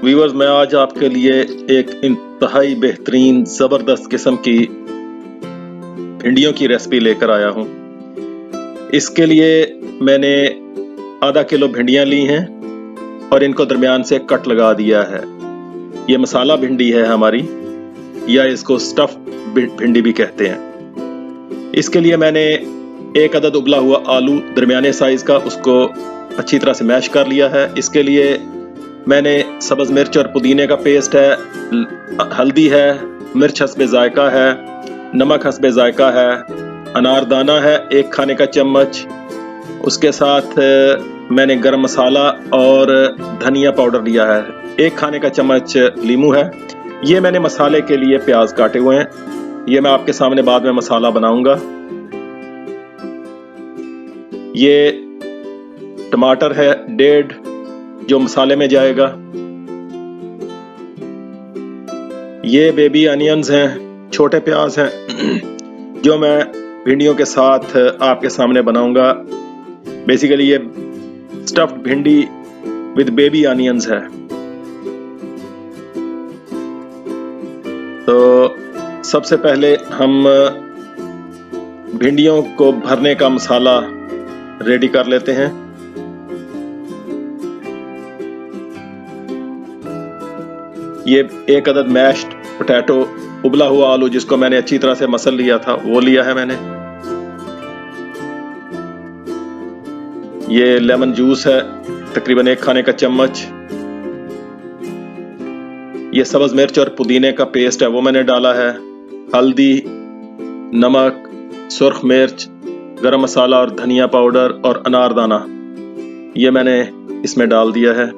Viewers, मैं आज आपके लिए एक इंतहाई बेहतरीन ज़बरदस्त किस्म की भिंडियों की रेसिपी लेकर आया हूँ। इसके लिए मैंने आधा किलो भिंडियाँ ली हैं और इनको दरमियान से कट लगा दिया है। ये मसाला भिंडी है हमारी, या इसको स्टफ भिंडी भी कहते हैं। इसके लिए मैंने एक अदद उबला हुआ आलू दरमियाने साइज का, उसको अच्छी तरह से मैश कर लिया है। इसके लिए मैंने सब्ज़ मिर्च और पुदीने का पेस्ट है, हल्दी है, मिर्च हस्बे जायका है, नमक हस्बे जायका है, अनारदाना है 1 खाने का चम्मच। उसके साथ मैंने गरम मसाला और धनिया पाउडर लिया है। 1 खाने का चम्मच लीमू है। ये मैंने मसाले के लिए प्याज काटे हुए हैं। ये मैं आपके सामने बाद में मसाला बनाऊंगा। ये टमाटर है 1.5 जो मसाले में जाएगा। ये बेबी अनियंस हैं, छोटे प्याज हैं जो मैं भिंडियों के साथ आपके सामने बनाऊंगा। बेसिकली ये स्टफ्ड भिंडी विद बेबी अनियंस है। तो सबसे पहले हम भिंडियों को भरने का मसाला रेडी कर लेते हैं। ये 1 अदद मैश्ड पोटैटो, उबला हुआ आलू जिसको मैंने अच्छी तरह से मसल लिया था, वो लिया है मैंने। ये लेमन जूस है तकरीबन 1 खाने का चम्मच। ये सब्ज़ मिर्च और पुदीने का पेस्ट है, वो मैंने डाला है। हल्दी, नमक, सुर्ख मिर्च, गरम मसाला और धनिया पाउडर और अनारदाना, ये मैंने इसमें डाल दिया है।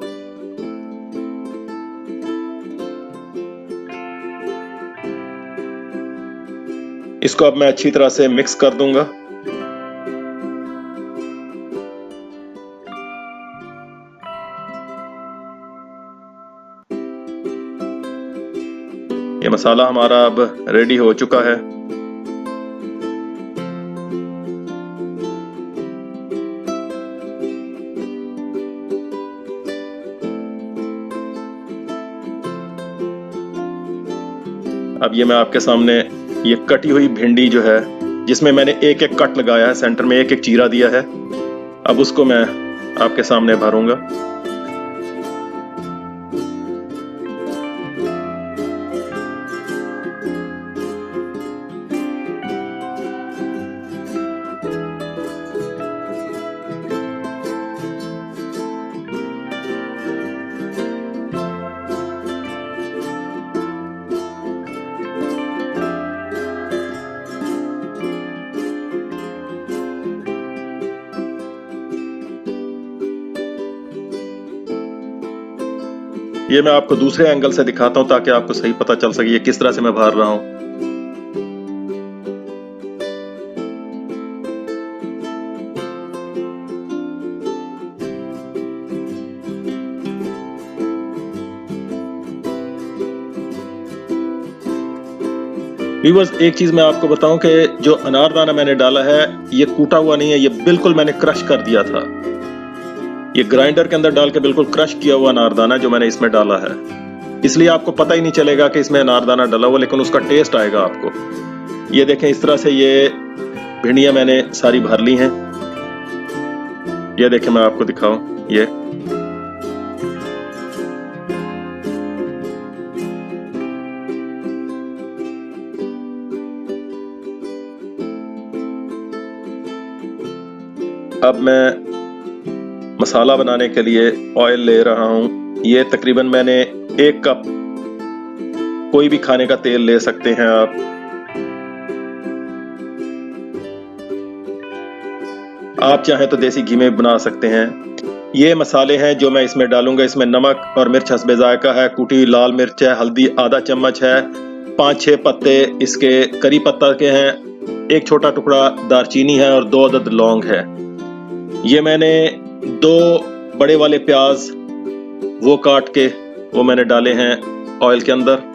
इसको अब मैं अच्छी तरह से मिक्स कर दूंगा। ये मसाला हमारा अब रेडी हो चुका है। अब ये मैं आपके सामने ये कटी हुई भिंडी जो है, जिसमें मैंने एक एक कट लगाया है, सेंटर में एक एक चीरा दिया है, अब उसको मैं आपके सामने भरूंगा। ये मैं आपको दूसरे एंगल से दिखाता हूं ताकि आपको सही पता चल सके ये किस तरह से मैं भर रहा हूं। व्यूअर्स, एक चीज मैं आपको बताऊं कि जो अनारदाना मैंने डाला है ये कूटा हुआ नहीं है, ये बिल्कुल मैंने क्रश कर दिया था। ये ग्राइंडर के अंदर डाल के बिल्कुल क्रश किया हुआ अनारदाना जो मैंने इसमें डाला है, इसलिए आपको पता ही नहीं चलेगा कि इसमें अनारदाना डाला हुआ, लेकिन उसका टेस्ट आएगा आपको। ये देखें, इस तरह से ये भिंडियां मैंने सारी भर ली हैं। ये देखें, मैं आपको दिखाऊं, ये अब मैं मसाला बनाने के लिए ऑयल ले रहा हूं। ये तकरीबन मैंने 1 कप, कोई भी खाने का तेल ले सकते हैं आप। आप चाहें तो देसी घी में बना सकते हैं। ये मसाले हैं जो मैं इसमें डालूंगा। इसमें नमक और मिर्च हस्बे जायका है, कूटी हुई लाल मिर्च है, हल्दी आधा चम्मच है, 5-6 पत्ते इसके करी पत्ता के हैं, 1 छोटा टुकड़ा दारचीनी है और 2 अदद लौंग है। ये मैंने 2 बड़े वाले प्याज वो काट के वो मैंने डाले हैं ऑयल के अंदर।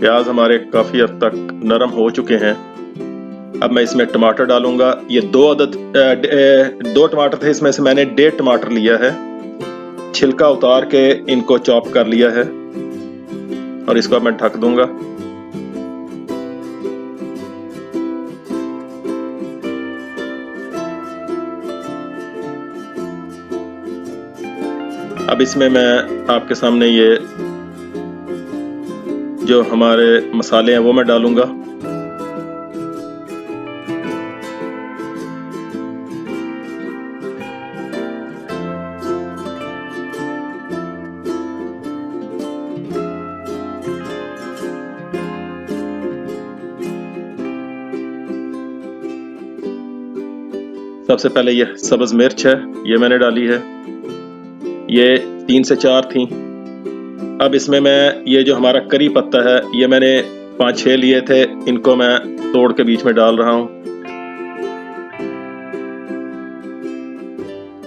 प्याज हमारे काफ़ी हद तक नरम हो चुके हैं। अब मैं इसमें टमाटर डालूंगा। ये दो टमाटर थे, इसमें से मैंने 1.5 टमाटर लिया है। छिलका उतार के इनको चॉप कर लिया है और इसको मैं ढक दूंगा। अब इसमें मैं आपके सामने ये जो हमारे मसाले हैं वो मैं डालूंगा। सबसे पहले ये सब्ज मिर्च है, ये मैंने डाली है। ये 3 से 4 थी। अब इसमें मैं ये जो हमारा करी पत्ता है, ये मैंने 5-6 लिए थे, इनको मैं तोड़ के बीच में डाल रहा हूं।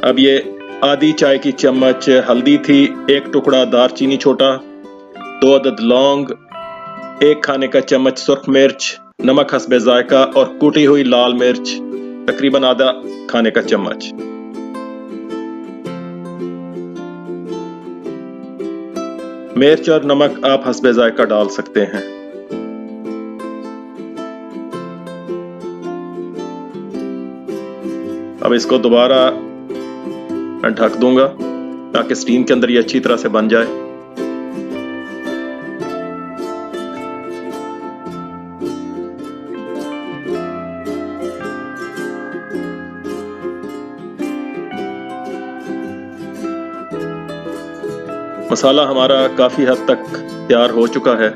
अब ये आधी चाय की चम्मच हल्दी थी, 1 टुकड़ा दालचीनी छोटा, 2 अदद लौंग, 1 खाने का चम्मच सुर्ख मिर्च, नमक हस्बे जायका और कुटी हुई लाल मिर्च तकरीबन आधा खाने का चम्मच। मिर्च और नमक आप हस्बे जायका डाल सकते हैं। अब इसको दोबारा मैं ढक दूंगा ताकि स्टीम के अंदर ये अच्छी तरह से बन जाए। मसाला हमारा काफी हद तक तैयार हो चुका है।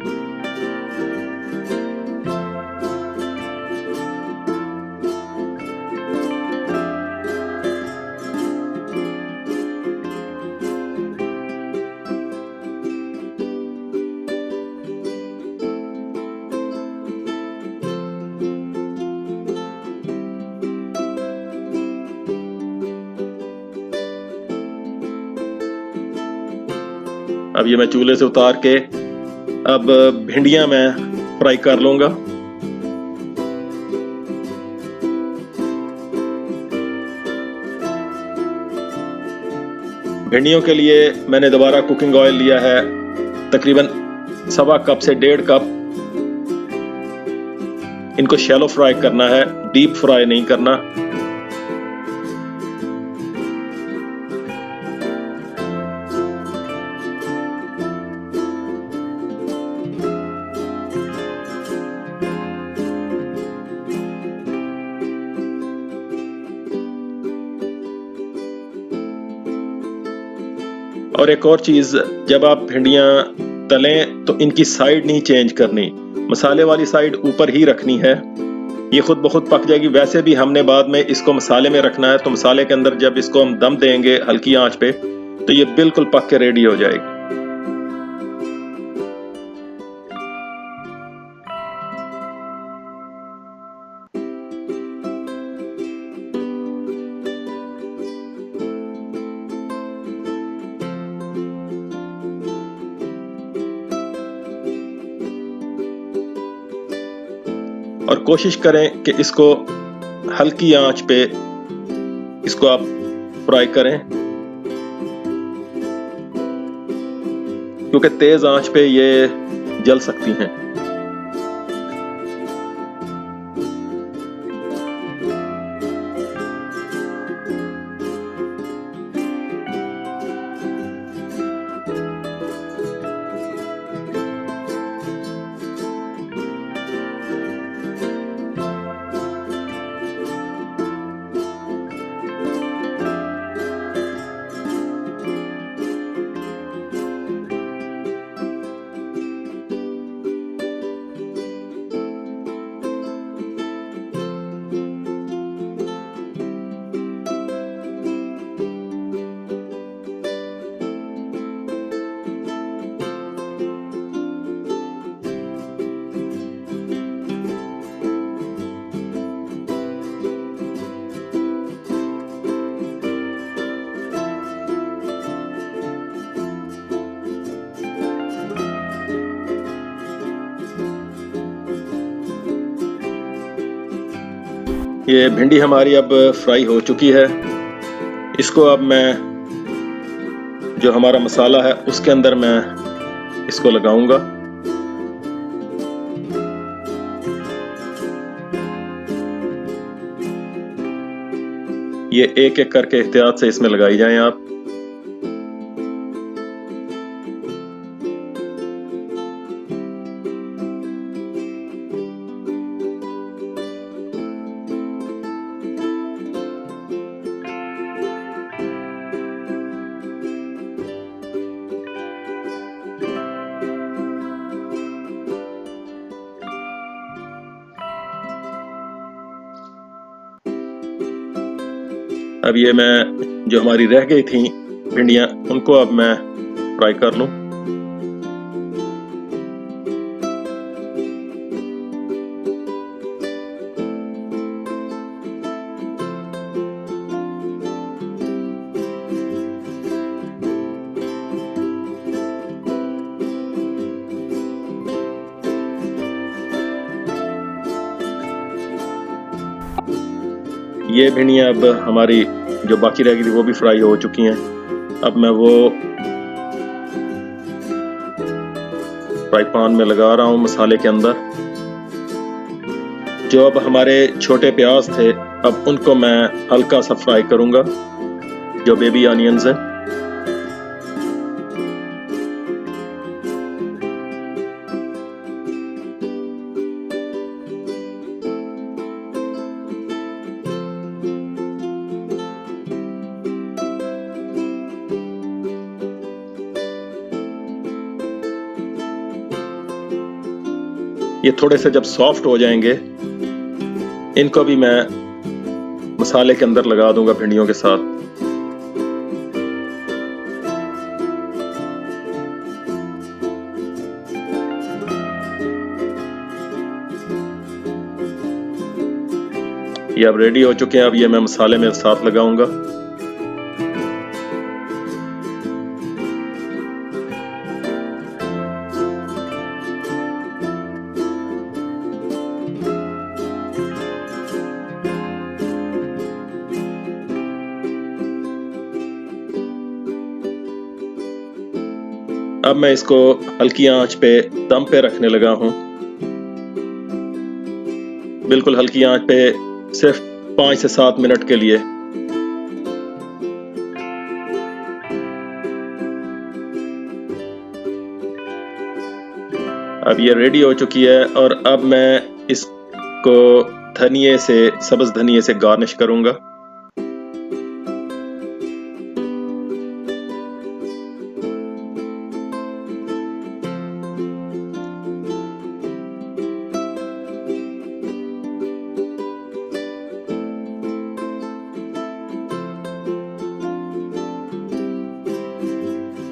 अब ये मैं चूल्हे से उतार के अब भिंडियां मैं फ्राई कर लूंगा। भिंडियों के लिए मैंने दोबारा कुकिंग ऑयल लिया है, तकरीबन 1.25 कप से 1.5 कप। इनको शैलो फ्राई करना है, डीप फ्राई नहीं करना। और एक और चीज, जब आप भिंडियां तलें तो इनकी साइड नहीं चेंज करनी, मसाले वाली साइड ऊपर ही रखनी है। ये खुद ब खुद पक जाएगी। वैसे भी हमने बाद में इसको मसाले में रखना है, तो मसाले के अंदर जब इसको हम दम देंगे हल्की आंच पे, तो ये बिल्कुल पक के रेडी हो जाएगी। और कोशिश करें कि इसको हल्की आंच पे इसको आप फ्राई करें, क्योंकि तेज आंच पे ये जल सकती हैं। ये भिंडी हमारी अब फ्राई हो चुकी है। इसको अब मैं जो हमारा मसाला है उसके अंदर मैं इसको लगाऊंगा। ये एक एक करके एहतियात से इसमें लगाई जाएं आप। अब ये मैं जो हमारी रह गई थी भिंडियाँ उनको अब मैं फ्राई कर लूं। ये भिंडियाँ अब हमारी जो बाकी रह गई थी वो भी फ्राई हो चुकी हैं। अब मैं वो फ्राई पैन में लगा रहा हूँ मसाले के अंदर। जो अब हमारे छोटे प्याज थे अब उनको मैं हल्का सा फ्राई करूँगा, जो बेबी ऑनियंस हैं। ये थोड़े से जब सॉफ्ट हो जाएंगे इनको भी मैं मसाले के अंदर लगा दूंगा भिंडियों के साथ। ये अब रेडी हो चुके हैं। अब ये मैं मसाले में साथ लगाऊंगा। अब मैं इसको हल्की आंच पे दम पे रखने लगा हूं। बिल्कुल हल्की आंच पे सिर्फ 5 से 7 मिनट के लिए। अब ये रेडी हो चुकी है और अब मैं इसको धनिए से, सब्ज धनिए से गार्निश करूंगा।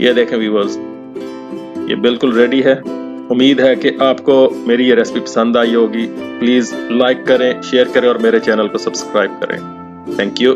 ये देखें व्यूअर्स, ये बिल्कुल रेडी है। उम्मीद है कि आपको मेरी ये रेसिपी पसंद आई होगी। प्लीज़ लाइक करें, शेयर करें और मेरे चैनल को सब्सक्राइब करें। Thank you.